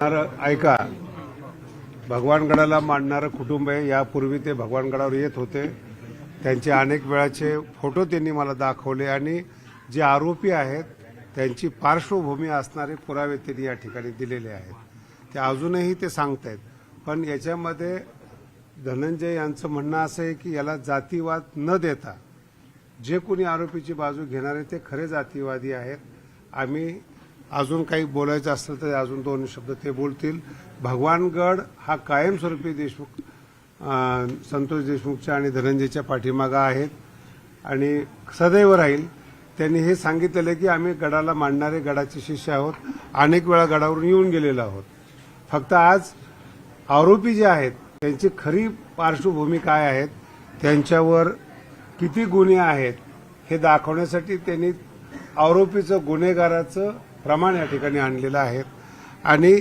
ऐका, भगवानगडाला मानणारं कुटुंब आहे. यापूर्वी ते भगवानगडावर येत होते. त्यांचे अनेक वेळाचे फोटो त्यांनी मला दाखवले आणि जे आरोपी आहेत त्यांची पार्श्वभूमी असणारे पुरावे त्यांनी या ठिकाणी दिलेले आहेत. ते अजूनही ते सांगतायत. पण याच्यामध्ये धनंजय यांचं म्हणणं असं आहे की याला जातीवाद न देता जे कोणी आरोपीची बाजू घेणारे ते खरे जातीवादी आहेत. आम्ही अजून काही बोलायचं असेल तर अजून दोन शब्द ते बोलतील. भगवानगड हा कायमस्वरूपी देशमुख संतोष देशमुखच्या आणि धनंजयच्या पाठीमागे आहेत आणि सदैव राहील. त्यांनी हे सांगितलेलं की आम्ही गडाला मानणारे गडाचे शिष्य आहोत. अनेक वेळा गडावरून येऊन गेलेलो आहोत. फक्त आज आरोपी जे आहेत त्यांची खरी पार्श्वभूमी काय आहेत, त्यांच्यावर किती गुन्हे आहेत हे दाखवण्यासाठी त्यांनी आरोपीचं गुन्हेगाराचं प्रमाण या ठिकाणी आणलेलं आहे. आणि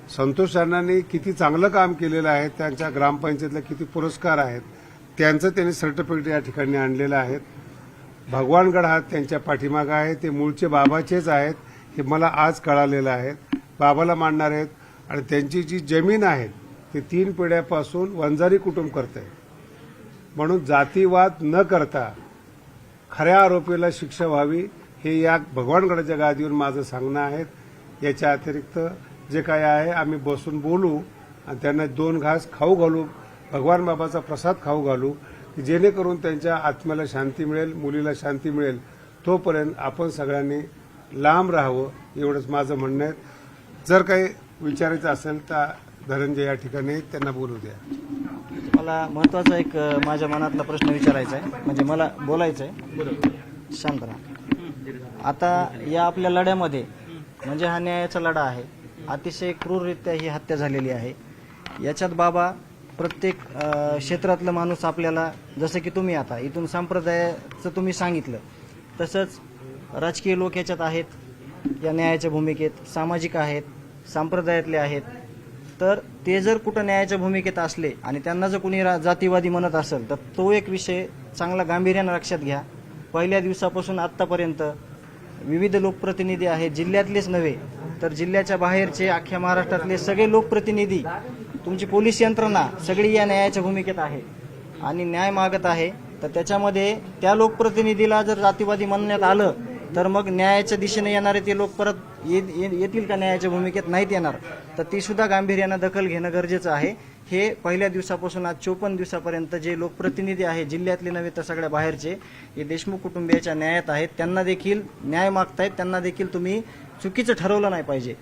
संतोष अण्णांनी किती चांगलं काम केलेलं आहे, त्यांच्या ग्रामपंचायतीला किती पुरस्कार आहेत त्यांचं त्यांनी सर्टिफिकेट या ठिकाणी आणलेलं आहे. भगवानगड हा त्यांच्या पाठीमागे आहे. ते मूळचे बाबाचेच आहेत हे मला आज कळालेलं आहे. बाबाला मानणार आहेत आणि त्यांची जी जमीन आहे ती 3 पिढ्यापासून वंजारी कुटुंब करते. म्हणून जातीवाद न करता खऱ्या आरोपीला शिक्षा व्हावी हे या भगवानगडाच्या गादीवर माझं सांगणं आहे. याच्या अतिरिक्त जे काय आहे आम्ही बसून बोलू आणि त्यांना 2 घास खाऊ घालू, भगवान बाबाचा प्रसाद खाऊ घालू की जेणेकरून त्यांच्या आत्म्याला शांती मिळेल, मुलीला शांती मिळेल. तोपर्यंत आपण सगळ्यांनी लांब राहावं एवढंच माझं म्हणणं आहे. जर काही विचारायचं असेल तर धनंजय या ठिकाणी त्यांना बोलू द्या. मला महत्वाचा एक माझ्या मनातला प्रश्न विचारायचा आहे, म्हणजे मला बोलायचं आहे. शांत राहा. आता या आपल्या लढ्यामध्ये म्हणजे हा न्यायाचा लढा आहे. अतिशय क्रूररित्या ही हत्या झालेली आहे. याच्यात बाबा प्रत्येक क्षेत्रातलं माणूस आपल्याला, जसं की तुम्ही आता इथून संप्रदायाचं तुम्ही सांगितलं, तसंच राजकीय लोक याच्यात आहेत या न्यायाच्या भूमिकेत, सामाजिक आहेत, संप्रदायातले आहेत. तर ते जर कुठं न्यायाच्या भूमिकेत असले आणि त्यांना जर कुणी जातीवादी म्हणत असेल तर तो एक विषय चांगला गांभीर्यानं लक्षात घ्या. पहिल्या दिवसापासून आत्तापर्यंत विविध लोकप्रतिनिधी आहेत, जिल्ह्यातलेच नव्हे तर जिल्ह्याच्या बाहेरचे, अख्ख्या महाराष्ट्रातले सगळे लोकप्रतिनिधी, तुमची पोलीस यंत्रणा सगळी या न्यायाच्या भूमिकेत आहे आणि न्याय मागत आहे. तर त्याच्यामध्ये त्या लोकप्रतिनिधीला जर जातीवादी म्हणण्यात आलं तर मग न्यायाच्या दिशेने येणारे ते लोक परत येतील का न्यायाच्या भूमिकेत? नाहीत येणार. तर ती सुद्धा गांभीर्यानं दखल घेणं गरजेचं आहे. हे पहिल्या दिवसापासून आज 54 दिवसापर्यंत जे लोकप्रतिनिधी आहेत, जिल्ह्यातले नव्हे तर सगळ्या बाहेरचे, हे देशमुख कुटुंबियाच्या न्यायात आहेत. त्यांना देखील न्याय मागतायत. त्यांना देखील तुम्ही चुकीचं ठरवलं नाही पाहिजे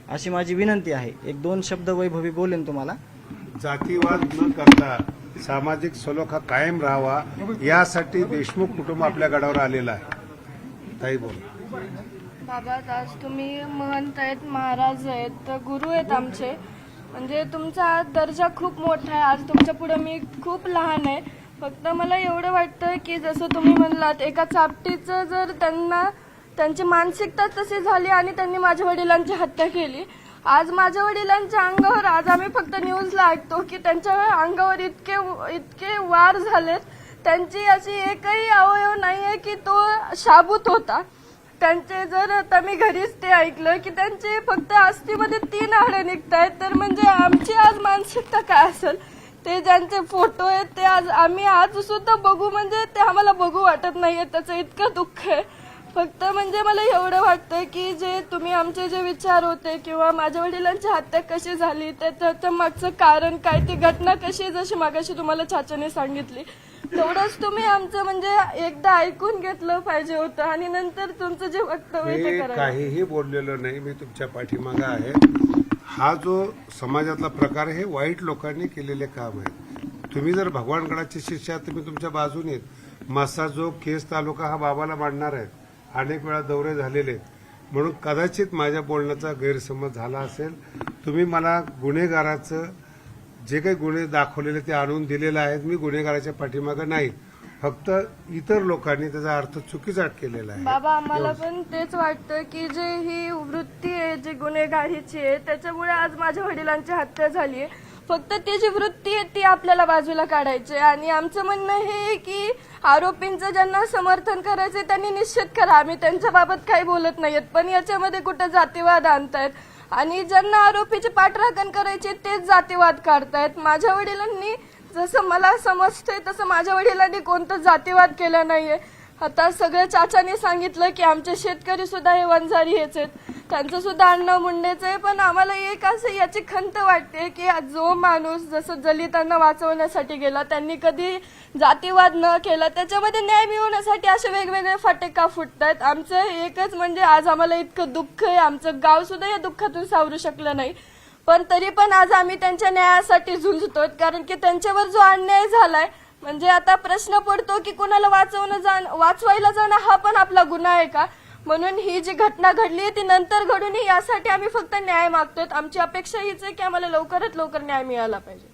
अशी माझी विनंती आहे. 1-2 शब्द वैभवी बोलेन तुम्हाला. जातीवाद न करता सामाजिक सलोखा कायम राहावा यासाठी देशमुख कुटुंब आपल्या गडावर आलेलं आहे. ताई बोल. बाबा, आज तुम्ही महंत आहेत, महाराज आहेत, गुरु आहेत आमचे. म्हणजे तुमचा दर्जा खूप मोठा आहे. आज तुमच्या पुढे मी खूप लहान आहे. फक्त मला एवढं वाटतं की जसं तुम्ही म्हणलात, एका चापटीचं जर त्यांची मानसिकता तशी झाली आणि त्यांनी माझ्या वडिलांची हत्या केली. आज माझ्या वडिलांच्या अंगावर, आज आम्ही फक्त न्यूजला ऐकतो की त्यांच्या अंगावर इतके वार झालेत. त्यांची अशी एकही अवयव नाहीये की तो शाबूत होता. त्यांचे जर आता मी घरीच ते ऐकलं की त्यांचे फक्त अस्थिमध्ये 3 हाडे निघतायत. तर म्हणजे आमची आज मानसिकता काय असेल? ते ज्यांचे फोटो आहेत ते आम्ही आज सुद्धा बघू म्हणजे ते आम्हाला बघू वाटत नाहीये. त्याचं इतकं दुःख आहे. फक्त म्हणजे मला एवढं वाटतं की जे तुम्ही आमचे जे विचार होते किंवा माझ्या वडिलांची हत्या कशी झाली, त्याच्या मागचं कारण काय, ती घटना कशी, जशी मागाशी तुम्हाला चाचाने सांगितली, तेवढंच तुम्ही आमचं म्हणजे एकदा ऐकून घेतलं पाहिजे होतं आणि नंतर तुमचं जे वक्तव्य ते करायचं. काहीही बोललेलो नाही. मी तुमच्या पाठीमागे आहे. हा जो समाजातला प्रकार आहे हे वाईट लोकांनी केलेले काम आहे. तुम्ही जर भगवानगडाचे शिष्य आहात, तुम्ही तुमच्या बाजूने आहेत. मसाजोग, केस तालुका हा बाबाला मांडणार आहेत. अनेक वेळा दौरे झालेले आहेत. म्हणून कदाचित माझ्या बोलण्याचा गैरसमज झाला असेल. तुम्ही मला गुन्हेगाराचं जे काही गुन्हे दाखवलेले ते आणून दिलेले आहेत. मी गुन्हेगाराच्या पाठीमागे नाही, फक्त इतर लोकांनी त्याचा अर्थ चुकीचा केलेला आहे. बाबा, आम्हाला पण तेच वाटतं की जे ही वृत्ती आहे, जी गुन्हेगारीची आहे, त्याच्यामुळे आज माझ्या वडिलांची हत्या झाली आहे. फक्त ती जी वृत्ती आहे ती आपल्याला बाजूला काढायची. आणि आमचं म्हणणं हे की आरोपींचं ज्यांना समर्थन करायचं त्यांनी निश्चित करा. आम्ही त्यांच्या बाबत काही बोलत नाहीयेत, पण याच्यामध्ये कुठं जातीवाद आणतायत. आणि ज्यांना आरोपीची पाठराखण करायची तेच जातीवाद काढतायत. माझ्या वडिलांनी जसं मला समजतंय तसं माझ्या वडिलांनी कोणतं जातीवाद केला नाहीये. आता सगळ्या चाचांनी सांगितलं की आमचे शेतकरी सुद्धा हे वंजारी हेच आहेत, त्यांचं सुद्धा अण्णा मुंडेच आहे. पण आम्हाला एक असं याची खंत वाटते की जो माणूस जसं दलितांना वाचवण्यासाठी गेला, त्यांनी कधी जातीवाद न केला, त्याच्यामध्ये न्याय मिळवण्यासाठी असे वेगवेगळे फाटे का फुटतात. आमचं एकच म्हणजे आज आम्हाला इतकं दुःख आहे, आमचं गाव सुद्धा या दुःखातून सावरू शकलं नाही. पण तरी पण आज आम्ही त्यांच्या न्यायासाठी झुंजतो, कारण की त्यांच्यावर जो अन्याय झालाय, म्हणजे आता प्रश्न पडतो की कुणाला वाचवायला जाणं हा पण आपला गुन्हा आहे का. म्हणून ही जी घटना घडली ती नंतर घडून यासाठी आम्ही फक्त न्याय मागतोय. आमची अपेक्षा हीच आहे की आम्हाला लवकरात लवकर न्याय मिळाला पाहिजे.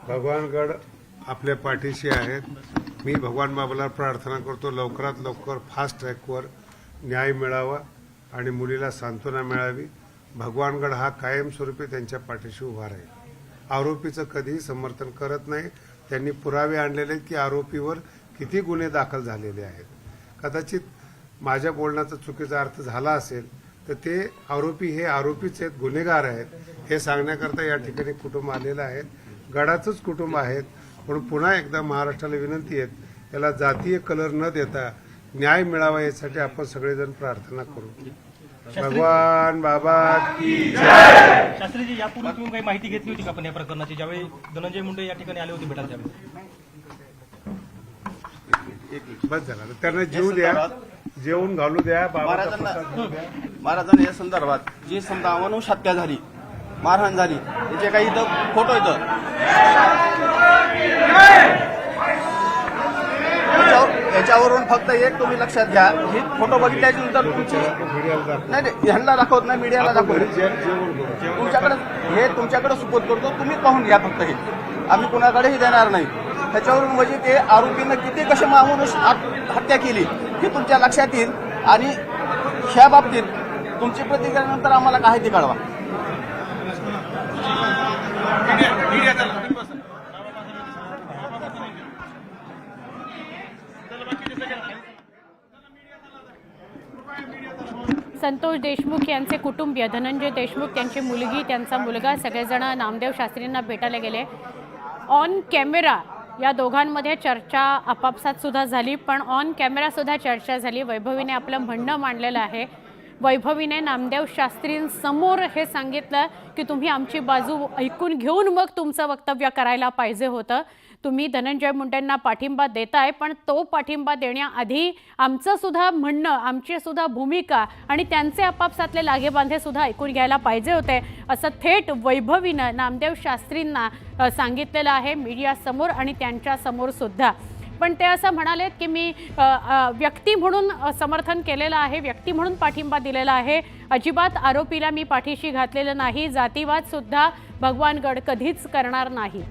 भगवानगड आपल्या पाठीशी आहेत. मी भगवान बाबाला प्रार्थना करतो लवकरात लवकर फास्ट ट्रॅकवर न्याय मिळावा आणि मुलीला सांत्वना मिळावी. भगवानगड हा कायमस्वरूपी त्यांच्या पाठीशी उभा राहील. आरोपीचं कधीही समर्थन करत नाही. त्यांनी पुरावे आणलेले की आरोपीवर किती गुन्हे दाखल झालेले आहेत. कदाचित माझ्या बोलण्याचा चुकीचा अर्थ झाला असेल तर ते आरोपी हे आरोपीच आहेत, गुन्हेगार आहेत हे सांगण्याकरता या ठिकाणी कुटुंब आलेलं आहे. गडाचंच कुटुंब आहेत. म्हणून पुन्हा एकदा महाराष्ट्राला विनंती आहे, त्याला जातीय कलर न देता न्याय मिळावा यासाठी आपण सगळेजण प्रार्थना करू. भगवान बाबा की जय. शास्त्रीजी, यापूर्वी तुम्ही काही माहिती घेतली होती का आपण या प्रकरणाची, ज्यावेळी धनंजय मुंडे या ठिकाणी आले होते भेटायला त्यावेळी? बस झाला, त्यांना जीव द्या, जेवून घालू द्या, बाबाचा प्रसाद घेऊ द्या. महाराजांना या संदर्भात जी समजा अमानुष हत्या झाली, मारहाण झाली, त्याचे काही इथं फोटो येतं, याच्यावरून फक्त एक तुम्ही लक्षात घ्या, ही फोटो बघितल्याच्या नंतर तुमची नाही ह्यांना दाखवत नाही, मीडियाला दाखवत तुमच्याकडे हे तुमच्याकडे सुपूर्द करतो, तुम्ही पाहून घ्या फक्त. हे आम्ही कुणाकडेही देणार नाही. त्याच्यावरून म्हणजे ते आरोपीनं किती कसे माणूस हत्या केली हे तुमच्या लक्षात येईल. आणि ह्या बाबतीत तुमची प्रतिक्रिया नंतर आम्हाला काय ती कळवा. संतोष देशमुख यांचे कुटुंबीय, धनंजय देशमुख, त्यांची मुलगी, त्यांचा मुलगा सगळेजण नामदेव शास्त्रींना भेटायला गेले. ऑन कॅमेरा या दोघांमध्ये चर्चा आपापसात सुद्धा झाली, पण ऑन कॅमेरा सुद्धा चर्चा झाली. वैभवीने आपलं म्हणणं मांडलेलं आहे. वैभवीने नामदेव शास्त्रींसमोर हे सांगितलं की तुम्ही आमची बाजू ऐकून घेऊन मग तुमचं वक्तव्य करायला पाहिजे होतं. तुम्ही धनंजय मुंडेंना पाठिंबा देताय, पण तो पाठिंबा देण्याआधी आमचं सुद्धा म्हणणं, आमची सुद्धा भूमिका आणि त्यांचे आपापसातले लागेबांधे सुद्धा ऐकून घ्यायला पाहिजे होते, असं थेट वैभवीनं नामदेव शास्त्रींना सांगितलेलं आहे मीडियासमोर आणि त्यांच्यासमोर सुद्धा. पण ते असं म्हणालेत की मी व्यक्ती म्हणून समर्थन केलेलं आहे, व्यक्ती म्हणून पाठिंबा दिलेला आहे, अजिबात आरोपीला मी पाठीशी घातलेलं नाही, जातीवाद सुद्धा भगवानगड कधीच करणार नाही.